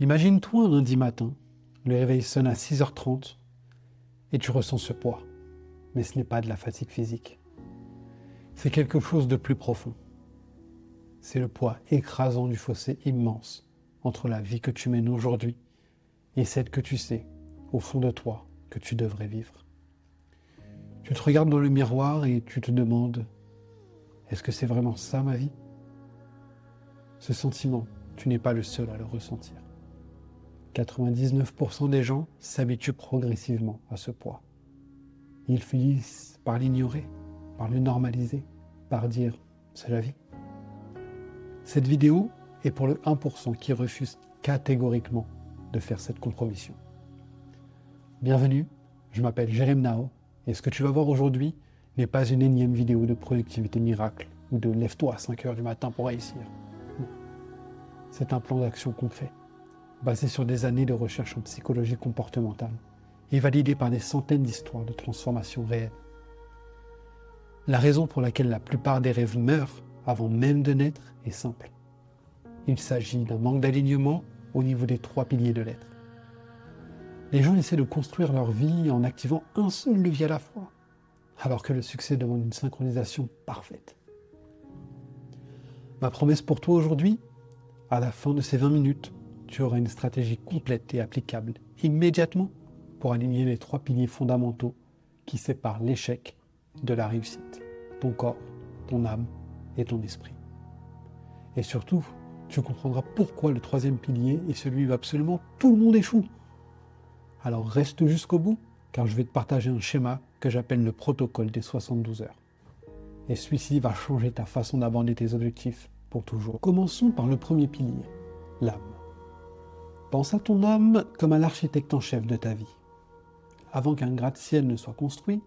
Imagine-toi un lundi matin, le réveil sonne à 6h30 et tu ressens ce poids. Mais ce n'est pas de la fatigue physique. C'est quelque chose de plus profond. C'est le poids écrasant du fossé immense entre la vie que tu mènes aujourd'hui et celle que tu sais, au fond de toi, que tu devrais vivre. Tu te regardes dans le miroir et tu te demandes, est-ce que c'est vraiment ça ma vie? Ce sentiment, tu n'es pas le seul à le ressentir. 99% des gens s'habituent progressivement à ce poids. Ils finissent par l'ignorer, par le normaliser, par dire « c'est la vie ». Cette vidéo est pour le 1% qui refuse catégoriquement de faire cette compromission. Bienvenue, je m'appelle Jérém Nao et ce que tu vas voir aujourd'hui n'est pas une énième vidéo de productivité miracle ou de lève-toi à 5h du matin pour réussir. Non. C'est un plan d'action concret, basé sur des années de recherche en psychologie comportementale et validé par des centaines d'histoires de transformation réelles. La raison pour laquelle la plupart des rêves meurent avant même de naître est simple. Il s'agit d'un manque d'alignement au niveau des 3 piliers de l'être. Les gens essaient de construire leur vie en activant un seul levier à la fois, alors que le succès demande une synchronisation parfaite. Ma promesse pour toi aujourd'hui, à la fin de ces 20 minutes, tu auras une stratégie complète et applicable immédiatement pour aligner les 3 piliers fondamentaux qui séparent l'échec de la réussite, ton corps, ton âme et ton esprit. Et surtout, tu comprendras pourquoi le 3e pilier est celui où absolument tout le monde échoue. Alors reste jusqu'au bout, car je vais te partager un schéma que j'appelle le protocole des 72 heures. Et celui-ci va changer ta façon d'aborder tes objectifs pour toujours. Commençons par le premier pilier, l'âme. Pense à ton âme comme à l'architecte en chef de ta vie. Avant qu'un gratte-ciel ne soit construit,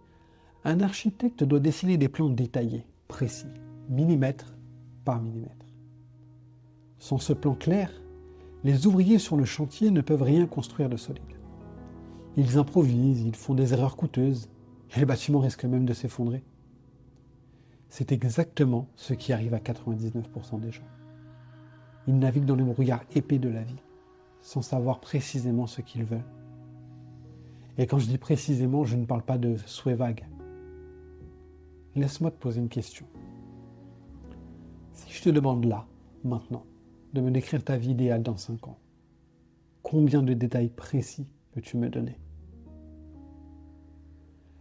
un architecte doit dessiner des plans détaillés, précis, millimètre par millimètre. Sans ce plan clair, les ouvriers sur le chantier ne peuvent rien construire de solide. Ils improvisent, ils font des erreurs coûteuses, et le bâtiment risque même de s'effondrer. C'est exactement ce qui arrive à 99% des gens. Ils naviguent dans le brouillard épais de la vie, sans savoir précisément ce qu'ils veulent. Et quand je dis précisément, je ne parle pas de souhaits vagues. Laisse-moi te poser une question. Si je te demande là, maintenant, de me décrire ta vie idéale dans 5 ans, combien de détails précis peux-tu me donner?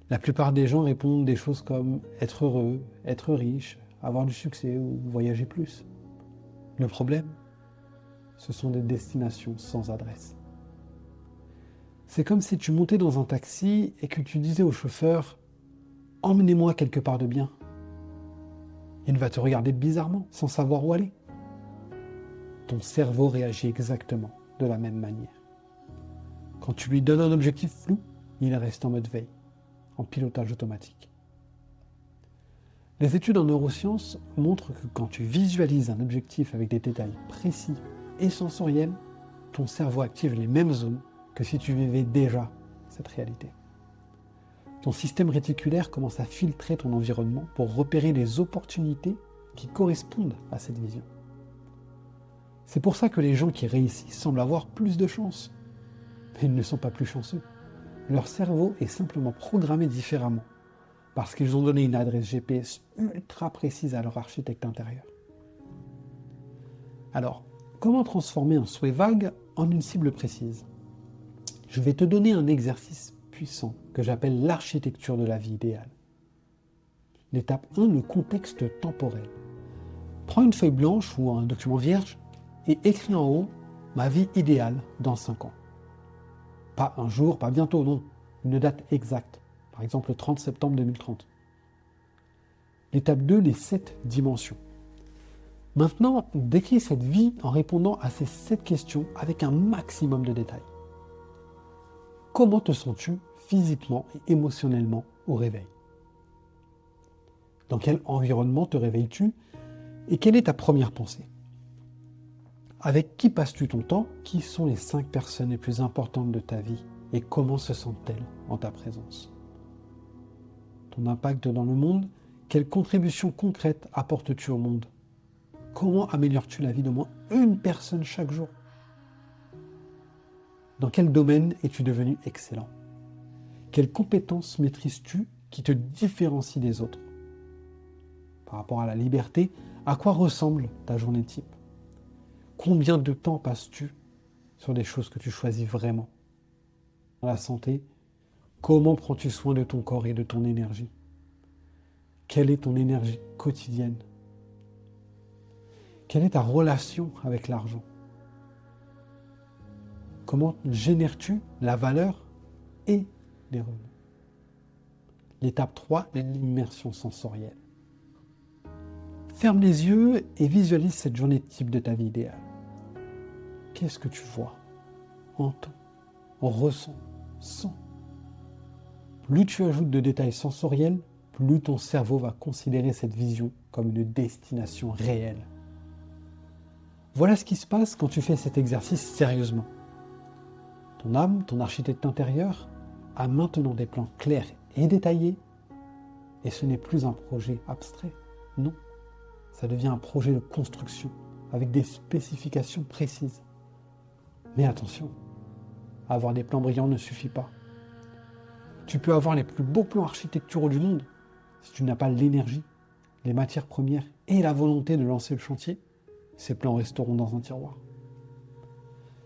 La plupart des gens répondent des choses comme être heureux, être riche, avoir du succès ou voyager plus. Le problème, ce sont des destinations sans adresse. C'est comme si tu montais dans un taxi et que tu disais au chauffeur « Emmenez-moi quelque part de bien ». Il va te regarder bizarrement, sans savoir où aller. Ton cerveau réagit exactement de la même manière. Quand tu lui donnes un objectif flou, il reste en mode veille, en pilotage automatique. Les études en neurosciences montrent que quand tu visualises un objectif avec des détails précis et sensoriels, ton cerveau active les mêmes zones que si tu vivais déjà cette réalité. Ton système réticulaire commence à filtrer ton environnement pour repérer les opportunités qui correspondent à cette vision. C'est pour ça que les gens qui réussissent semblent avoir plus de chance. Mais ils ne sont pas plus chanceux. Leur cerveau est simplement programmé différemment parce qu'ils ont donné une adresse GPS ultra précise à leur architecte intérieur. Alors, comment transformer un souhait vague en une cible précise? Je vais te donner un exercice puissant que j'appelle l'architecture de la vie idéale. L'étape 1, le contexte temporel. Prends une feuille blanche ou un document vierge et écris en haut « Ma vie idéale dans 5 ans ». Pas un jour, pas bientôt, non. Une date exacte. Par exemple, le 30 septembre 2030. L'étape 2, les 7 dimensions. Maintenant, décris cette vie en répondant à ces 7 questions avec un maximum de détails. Comment te sens-tu physiquement et émotionnellement au réveil? Dans quel environnement te réveilles-tu? Et quelle est ta première pensée? Avec qui passes-tu ton temps? Qui sont les 5 personnes les plus importantes de ta vie? Et comment se sentent-elles en ta présence? Ton impact dans le monde? Quelle contribution concrète apportes-tu au monde? Comment améliores-tu la vie d'au moins une personne chaque jour? Dans quel domaine es-tu devenu excellent? Quelles compétences maîtrises-tu qui te différencient des autres? Par rapport à la liberté, à quoi ressemble ta journée type? Combien de temps passes-tu sur des choses que tu choisis vraiment? Dans la santé, comment prends-tu soin de ton corps et de ton énergie? Quelle est ton énergie quotidienne? Quelle est ta relation avec l'argent? Comment génères-tu la valeur et les revenus? L'étape 3, l'immersion sensorielle. Ferme les yeux et visualise cette journée type de ta vie idéale. Qu'est-ce que tu vois, entends, ressens, sens? Plus tu ajoutes de détails sensoriels, plus ton cerveau va considérer cette vision comme une destination réelle. Voilà ce qui se passe quand tu fais cet exercice sérieusement. Ton âme, ton architecte intérieur, a maintenant des plans clairs et détaillés, et ce n'est plus un projet abstrait, non. Ça devient un projet de construction, avec des spécifications précises. Mais attention, avoir des plans brillants ne suffit pas. Tu peux avoir les plus beaux plans architecturaux du monde, si tu n'as pas l'énergie, les matières premières et la volonté de lancer le chantier, ces plans resteront dans un tiroir.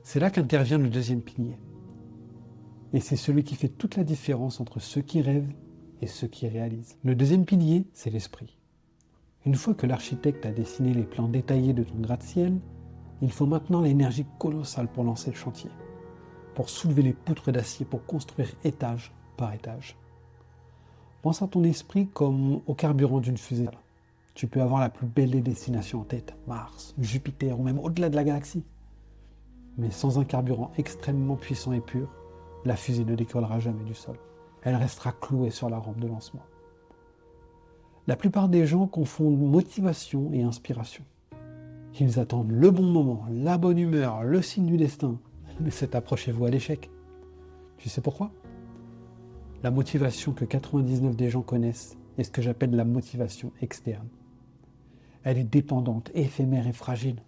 C'est là qu'intervient le deuxième pilier. Et c'est celui qui fait toute la différence entre ceux qui rêvent et ceux qui réalisent. Le deuxième pilier, c'est l'esprit. Une fois que l'architecte a dessiné les plans détaillés de ton gratte-ciel, il faut maintenant l'énergie colossale pour lancer le chantier, pour soulever les poutres d'acier, pour construire étage par étage. Pense à ton esprit comme au carburant d'une fusée. Tu peux avoir la plus belle des destinations en tête, Mars, Jupiter ou même au-delà de la galaxie. Mais sans un carburant extrêmement puissant et pur, la fusée ne décollera jamais du sol. Elle restera clouée sur la rampe de lancement. La plupart des gens confondent motivation et inspiration. Ils attendent le bon moment, la bonne humeur, le signe du destin. Mais c'est approchez-vous à l'échec. Tu sais pourquoi? La motivation que 99 des gens connaissent est ce que j'appelle la motivation externe. Elle est dépendante, éphémère et fragile.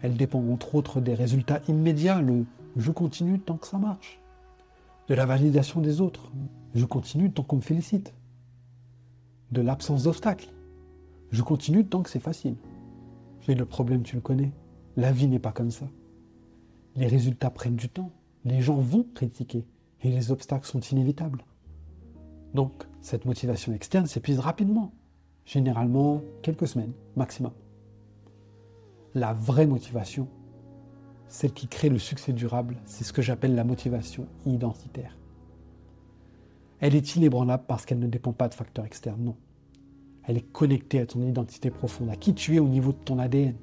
Elle dépend entre autres des résultats immédiats, le « je continue tant que ça marche », de la validation des autres, « je continue tant qu'on me félicite », de l'absence d'obstacles, « je continue tant que c'est facile ». Mais le problème, tu le connais, la vie n'est pas comme ça. Les résultats prennent du temps, les gens vont critiquer et les obstacles sont inévitables. Donc, cette motivation externe s'épuise rapidement, généralement quelques semaines maximum. La vraie motivation, celle qui crée le succès durable, c'est ce que j'appelle la motivation identitaire. Elle est inébranlable parce qu'elle ne dépend pas de facteurs externes, non. Elle est connectée à ton identité profonde, à qui tu es au niveau de ton ADN.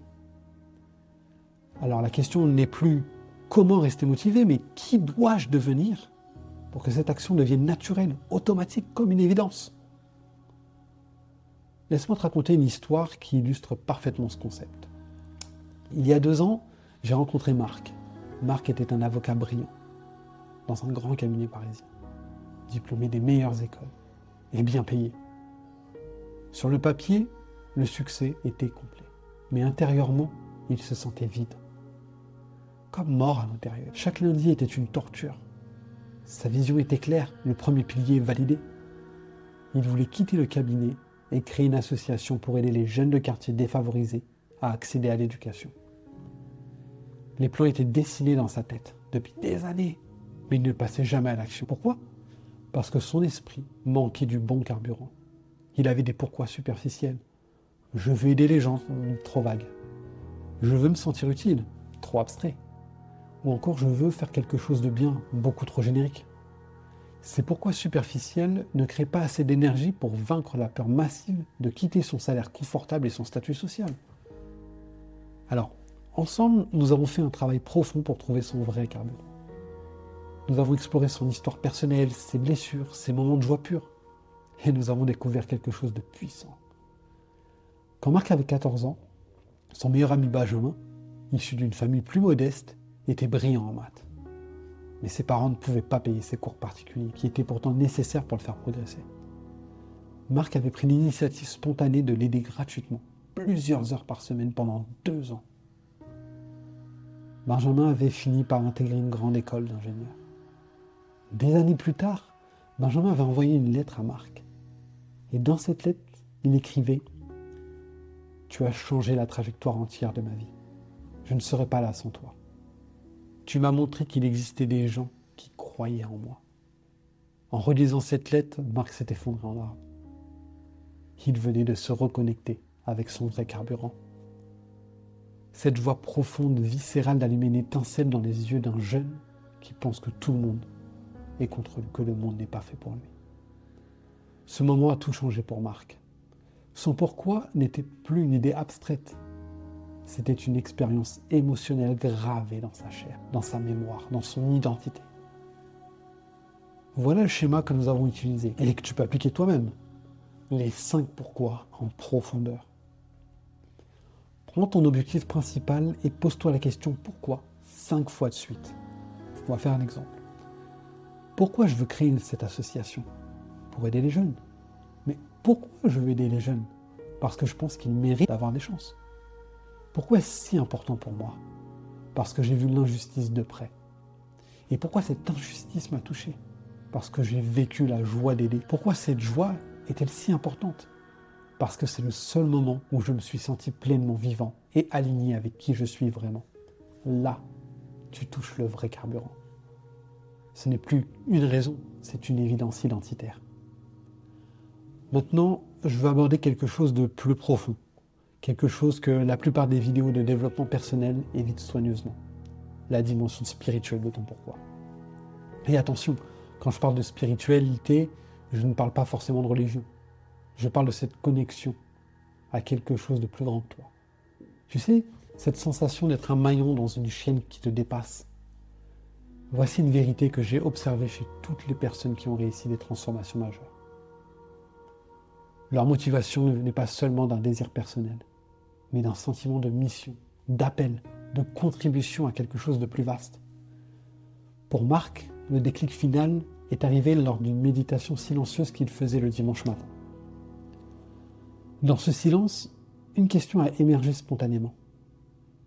Alors la question n'est plus comment rester motivé, mais qui dois-je devenir pour que cette action devienne naturelle, automatique, comme une évidence? Laisse-moi te raconter une histoire qui illustre parfaitement ce concept. Il y a 2 ans, j'ai rencontré Marc. Marc était un avocat brillant, dans un grand cabinet parisien, diplômé des meilleures écoles et bien payé. Sur le papier, le succès était complet, mais intérieurement, il se sentait vide, comme mort à l'intérieur. Chaque lundi était une torture. Sa vision était claire, le premier pilier validé. Il voulait quitter le cabinet et créer une association pour aider les jeunes de quartiers défavorisés à accéder à l'éducation. Les plans étaient dessinés dans sa tête depuis des années, mais il ne passait jamais à l'action. Pourquoi? Parce que son esprit manquait du bon carburant. Il avait des pourquoi superficiels. Je veux aider les gens, trop vague. Je veux me sentir utile, trop abstrait. Ou encore je veux faire quelque chose de bien, beaucoup trop générique. Ces pourquoi superficiels ne créent pas assez d'énergie pour vaincre la peur massive de quitter son salaire confortable et son statut social. Alors, ensemble, nous avons fait un travail profond pour trouver son vrai carburant. Nous avons exploré son histoire personnelle, ses blessures, ses moments de joie pure. Et nous avons découvert quelque chose de puissant. Quand Marc avait 14 ans, son meilleur ami Benjamin, issu d'une famille plus modeste, était brillant en maths. Mais ses parents ne pouvaient pas payer ses cours particuliers, qui étaient pourtant nécessaires pour le faire progresser. Marc avait pris l'initiative spontanée de l'aider gratuitement, plusieurs heures par semaine pendant 2 ans. Benjamin avait fini par intégrer une grande école d'ingénieur. Des années plus tard, Benjamin avait envoyé une lettre à Marc. Et dans cette lettre, il écrivait « Tu as changé la trajectoire entière de ma vie. Je ne serai pas là sans toi. Tu m'as montré qu'il existait des gens qui croyaient en moi. » En relisant cette lettre, Marc s'est effondré en larmes. Il venait de se reconnecter avec son vrai carburant. Cette joie profonde, viscérale d'allumer une étincelle dans les yeux d'un jeune qui pense que tout le monde est contre lui, que le monde n'est pas fait pour lui. Ce moment a tout changé pour Marc. Son pourquoi n'était plus une idée abstraite. C'était une expérience émotionnelle gravée dans sa chair, dans sa mémoire, dans son identité. Voilà le schéma que nous avons utilisé et que tu peux appliquer toi-même. Les 5 pourquoi en profondeur. Prends ton objectif principal et pose-toi la question pourquoi 5 fois de suite. On va faire un exemple. Pourquoi je veux créer cette association? Pour aider les jeunes. Mais pourquoi je veux aider les jeunes? Parce que je pense qu'ils méritent d'avoir des chances. Pourquoi est-ce si important pour moi? Parce que j'ai vu l'injustice de près. Et pourquoi cette injustice m'a touché? Parce que j'ai vécu la joie d'aider. Pourquoi cette joie est-elle si importante? Parce que c'est le seul moment où je me suis senti pleinement vivant et aligné avec qui je suis vraiment. Là, tu touches le vrai carburant. Ce n'est plus une raison, c'est une évidence identitaire. Maintenant, je veux aborder quelque chose de plus profond. Quelque chose que la plupart des vidéos de développement personnel évitent soigneusement. La dimension spirituelle de ton pourquoi. Et attention, quand je parle de spiritualité, je ne parle pas forcément de religion. Je parle de cette connexion à quelque chose de plus grand que toi. Tu sais, cette sensation d'être un maillon dans une chaîne qui te dépasse. Voici une vérité que j'ai observée chez toutes les personnes qui ont réussi des transformations majeures. Leur motivation n'est pas seulement d'un désir personnel, mais d'un sentiment de mission, d'appel, de contribution à quelque chose de plus vaste. Pour Marc, le déclic final est arrivé lors d'une méditation silencieuse qu'il faisait le dimanche matin. Dans ce silence, une question a émergé spontanément.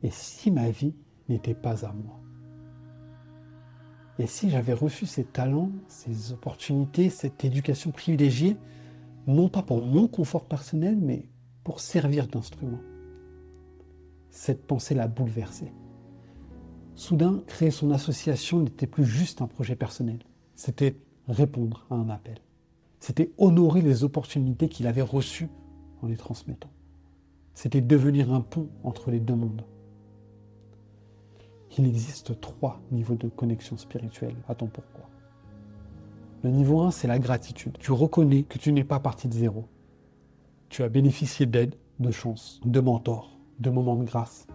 Et si ma vie n'était pas à moi? Et si j'avais reçu ces talents, ces opportunités, cette éducation privilégiée, non pas pour mon confort personnel, mais pour servir d'instrument? Cette pensée l'a bouleversé. Soudain, créer son association n'était plus juste un projet personnel. C'était répondre à un appel. C'était honorer les opportunités qu'il avait reçues en les transmettant. C'était devenir un pont entre les deux mondes. Il existe 3 niveaux de connexion spirituelle à ton pourquoi. Le niveau 1, c'est la gratitude. Tu reconnais que tu n'es pas parti de zéro. Tu as bénéficié d'aide, de chance, de mentors, de moments de grâce.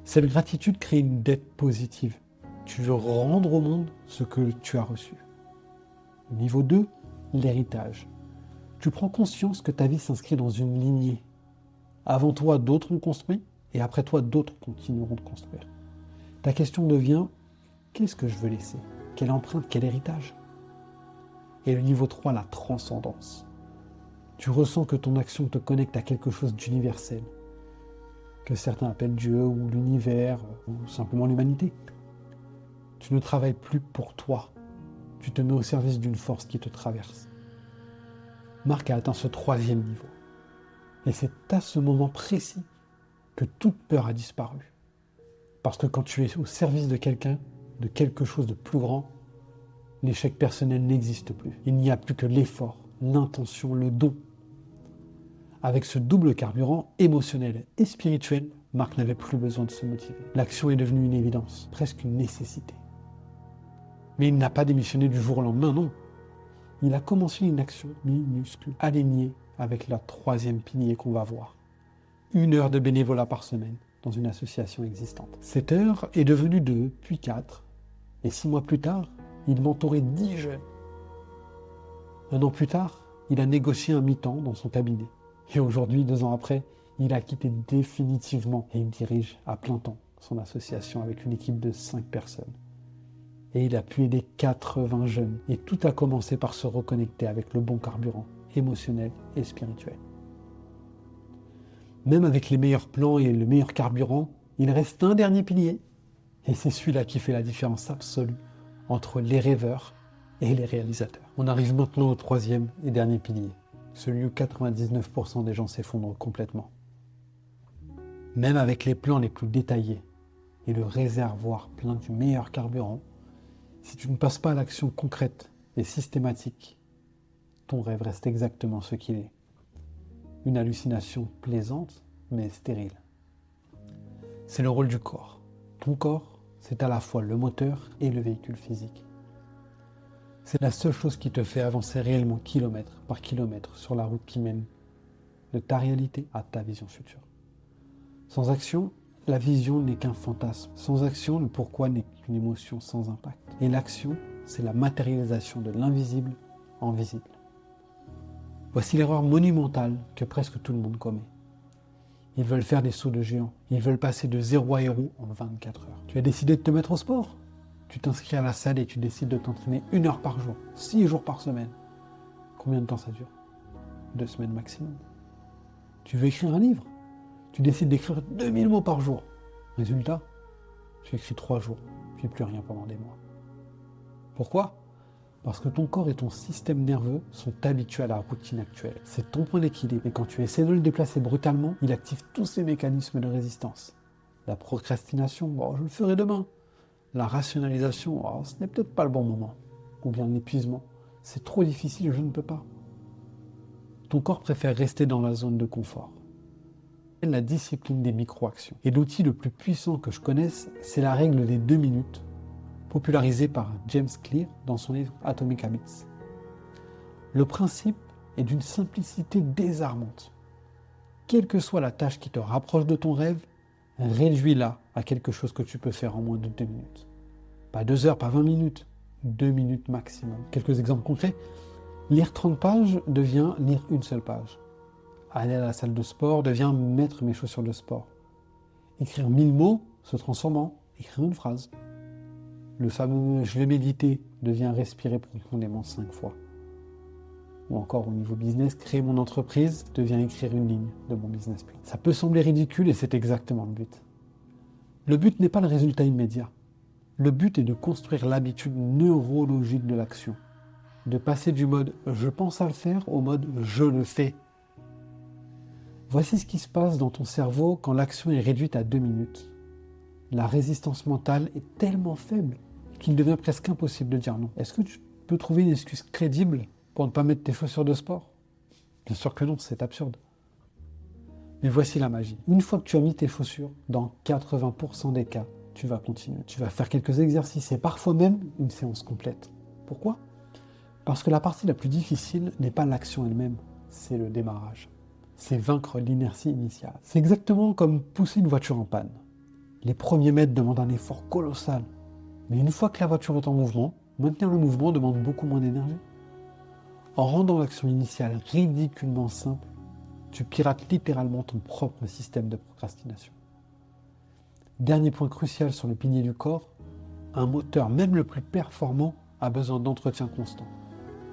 Cette gratitude crée une dette positive. Tu veux rendre au monde ce que tu as reçu. Niveau 2, l'héritage. Tu prends conscience que ta vie s'inscrit dans une lignée. Avant toi, d'autres ont construit, et après toi, d'autres continueront de construire. Ta question devient, qu'est-ce que je veux laisser? Quelle empreinte, quel héritage? Et le niveau 3, la transcendance. Tu ressens que ton action te connecte à quelque chose d'universel, que certains appellent Dieu ou l'univers ou simplement l'humanité. Tu ne travailles plus pour toi, tu te mets au service d'une force qui te traverse. Marc a atteint ce 3e niveau. Et c'est à ce moment précis que toute peur a disparu. Parce que quand tu es au service de quelqu'un, de quelque chose de plus grand, l'échec personnel n'existe plus. Il n'y a plus que l'effort, l'intention, le don. Avec ce double carburant émotionnel et spirituel, Marc n'avait plus besoin de se motiver. L'action est devenue une évidence, presque une nécessité. Mais il n'a pas démissionné du jour au lendemain, non. Il a commencé une action minuscule, alignée avec la 3e pilier qu'on va voir. 1 heure de bénévolat par semaine dans une association existante. Cette heure est devenue 2, puis 4. Et 6 mois plus tard, il mentorait 10 jeunes. 1 an plus tard, il a négocié un mi-temps dans son cabinet. Et aujourd'hui, 2 ans après, il a quitté définitivement et il dirige à plein temps son association avec une équipe de 5 personnes. Et il a pu aider 80 jeunes. Et tout a commencé par se reconnecter avec le bon carburant émotionnel et spirituel. Même avec les meilleurs plans et le meilleur carburant, il reste un dernier pilier, Et c'est celui-là qui fait la différence absolue entre les rêveurs et les réalisateurs. On arrive maintenant au troisième et dernier pilier, celui où 99% des gens s'effondrent complètement. Même avec les plans les plus détaillés et le réservoir plein du meilleur carburant, si tu ne passes pas à l'action concrète et systématique, ton rêve reste exactement ce qu'il est. Une hallucination plaisante, mais stérile. C'est le rôle du corps. Ton corps, c'est à la fois le moteur et le véhicule physique. C'est la seule chose qui te fait avancer réellement kilomètre par kilomètre sur la route qui mène de ta réalité à ta vision future. Sans action, la vision n'est qu'un fantasme. Sans action, le pourquoi n'est qu'une émotion sans impact. Et l'action, c'est la matérialisation de l'invisible en visible. Voici l'erreur monumentale que presque tout le monde commet. Ils veulent faire des sauts de géant. Ils veulent passer de 0 à héros en 24 heures. Tu as décidé de te mettre au sport. Tu t'inscris à la salle et tu décides de t'entraîner 1 heure par jour, 6 jours par semaine. Combien de temps ça dure? 2 semaines maximum. Tu veux écrire un livre? Tu décides d'écrire 2000 mots par jour. Résultat, tu écris 3 jours, puis plus rien pendant des mois. Pourquoi? Parce que ton corps et ton système nerveux sont habitués à la routine actuelle. C'est ton point d'équilibre. Et quand tu essaies de le déplacer brutalement, il active tous ces mécanismes de résistance. La procrastination, je le ferai demain. La rationalisation, ce n'est peut-être pas le bon moment. Ou bien l'épuisement, c'est trop difficile, je ne peux pas. Ton corps préfère rester dans la zone de confort. La discipline des micro-actions. Et l'outil le plus puissant que je connaisse, c'est la règle des 2 minutes, popularisée par James Clear dans son livre Atomic Habits. Le principe est d'une simplicité désarmante. Quelle que soit la tâche qui te rapproche de ton rêve, réduis-la à quelque chose que tu peux faire en moins de 2 minutes. Pas 2 heures, pas 20 minutes, 2 minutes maximum. Quelques exemples concrets. Lire 30 pages devient lire une seule page. Aller à la salle de sport devient mettre mes chaussures de sport. Écrire 1000 mots se transforme en écrire une phrase. Le fameux « je vais méditer » devient respirer profondément 5 fois. Ou encore au niveau business, créer mon entreprise devient écrire une ligne de mon business plan. Ça peut sembler ridicule et c'est exactement le but. Le but n'est pas le résultat immédiat. Le but est de construire l'habitude neurologique de l'action. De passer du mode « je pense à le faire » au mode « je le fais ». Voici ce qui se passe dans ton cerveau quand l'action est réduite à 2 minutes. La résistance mentale est tellement faible qu'il devient presque impossible de dire non. Est-ce que tu peux trouver une excuse crédible pour ne pas mettre tes chaussures de sport? Bien sûr que non, c'est absurde. Mais voici la magie. Une fois que tu as mis tes chaussures, dans 80% des cas, tu vas continuer. Tu vas faire quelques exercices et parfois même une séance complète. Pourquoi? Parce que la partie la plus difficile n'est pas l'action elle-même, c'est le démarrage. C'est vaincre l'inertie initiale. C'est exactement comme pousser une voiture en panne. Les premiers mètres demandent un effort colossal. Mais une fois que la voiture est en mouvement, maintenir le mouvement demande beaucoup moins d'énergie. En rendant l'action initiale ridiculement simple, tu pirates littéralement ton propre système de procrastination. Dernier point crucial sur le pilier du corps, un moteur, même le plus performant, a besoin d'entretien constant.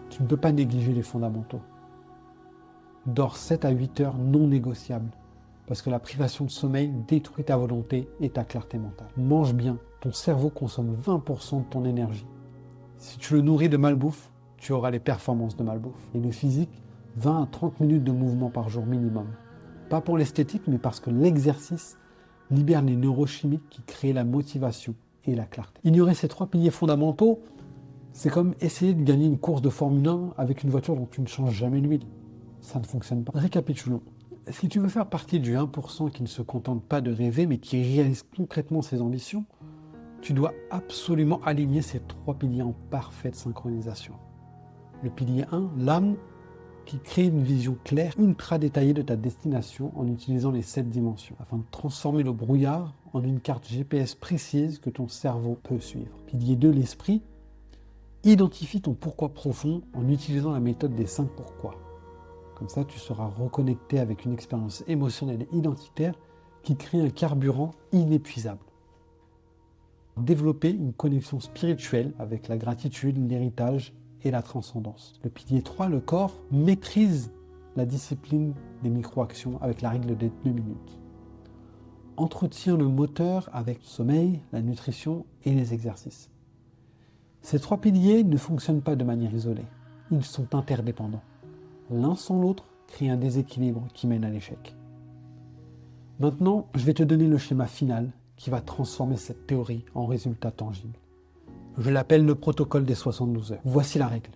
Tu ne peux pas négliger les fondamentaux. Dors 7 à 8 heures non négociables, parce que la privation de sommeil détruit ta volonté et ta clarté mentale. Mange bien, ton cerveau consomme 20% de ton énergie. Si tu le nourris de malbouffe, tu auras les performances de malbouffe. Et le physique, 20 à 30 minutes de mouvement par jour minimum. Pas pour l'esthétique, mais parce que l'exercice libère les neurochimiques qui créent la motivation et la clarté. Ignorer ces 3 piliers fondamentaux, c'est comme essayer de gagner une course de Formule 1 avec une voiture dont tu ne changes jamais l'huile. Ça ne fonctionne pas. Récapitulons. Si tu veux faire partie du 1% qui ne se contente pas de rêver, mais qui réalise concrètement ses ambitions, tu dois absolument aligner ces 3 piliers en parfaite synchronisation. Le pilier 1, l'âme, qui crée une vision claire, ultra détaillée de ta destination en utilisant les 7 dimensions, afin de transformer le brouillard en une carte GPS précise que ton cerveau peut suivre. Pilier 2, l'esprit, identifie ton pourquoi profond en utilisant la méthode des 5 pourquoi. Comme ça, tu seras reconnecté avec une expérience émotionnelle et identitaire qui crée un carburant inépuisable. Développer une connexion spirituelle avec la gratitude, l'héritage et la transcendance. Le pilier 3, le corps, maîtrise la discipline des micro-actions avec la règle des 2 minutes. entretient le moteur avec le sommeil, la nutrition et les exercices. Ces 3 piliers ne fonctionnent pas de manière isolée. Ils sont interdépendants. L'un sans l'autre crée un déséquilibre qui mène à l'échec. Maintenant, je vais te donner le schéma final qui va transformer cette théorie en résultat tangible. Je l'appelle le protocole des 72 heures. Voici la règle.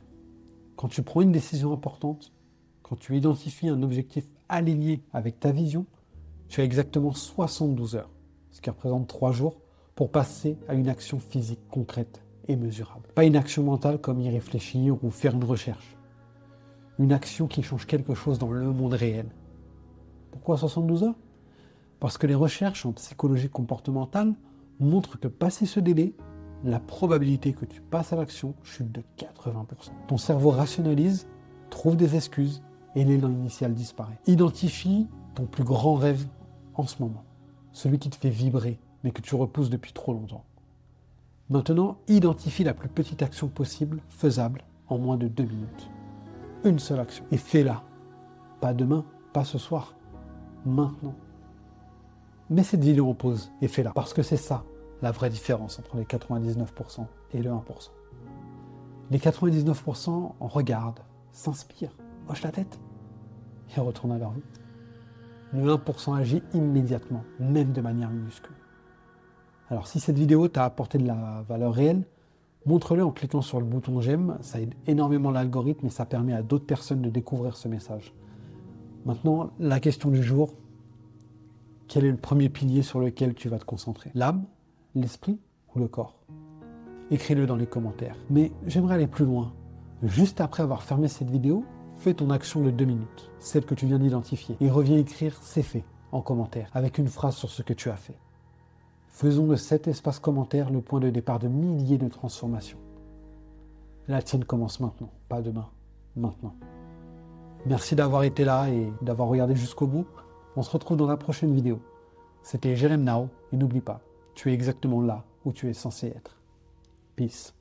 Quand tu prends une décision importante, quand tu identifies un objectif aligné avec ta vision, tu as exactement 72 heures, ce qui représente 3 jours, pour passer à une action physique concrète et mesurable. Pas une action mentale comme y réfléchir ou faire une recherche. Une action qui change quelque chose dans le monde réel. Pourquoi 72 heures ? Parce que les recherches en psychologie comportementale montrent que passé ce délai, la probabilité que tu passes à l'action chute de 80%. Ton cerveau rationalise, trouve des excuses et l'élan initial disparaît. Identifie ton plus grand rêve en ce moment, celui qui te fait vibrer, mais que tu repousses depuis trop longtemps. Maintenant, identifie la plus petite action possible, faisable, en moins de 2 minutes. Une seule action. Et fais-la. Pas demain, pas ce soir. Maintenant. Mets cette vidéo en pause et fais-la. Parce que c'est ça, la vraie différence entre les 99% et le 1%. Les 99% regardent, s'inspirent, hochent la tête et retournent à leur vie. Le 1% agit immédiatement, même de manière minuscule. Alors si cette vidéo t'a apporté de la valeur réelle, montre-le en cliquant sur le bouton j'aime, ça aide énormément l'algorithme et ça permet à d'autres personnes de découvrir ce message. Maintenant, la question du jour, quel est le premier pilier sur lequel tu vas te concentrer ? L'âme, l'esprit ou le corps ? Écris-le dans les commentaires. Mais j'aimerais aller plus loin. Juste après avoir fermé cette vidéo, fais ton action de 2 minutes, celle que tu viens d'identifier, et reviens écrire « c'est fait » en commentaire, avec une phrase sur ce que tu as fait. Faisons de cet espace commentaire le point de départ de milliers de transformations. La tienne commence maintenant, pas demain, maintenant. Merci d'avoir été là et d'avoir regardé jusqu'au bout. On se retrouve dans la prochaine vidéo. C'était Jérém Nao, et n'oublie pas, tu es exactement là où tu es censé être. Peace.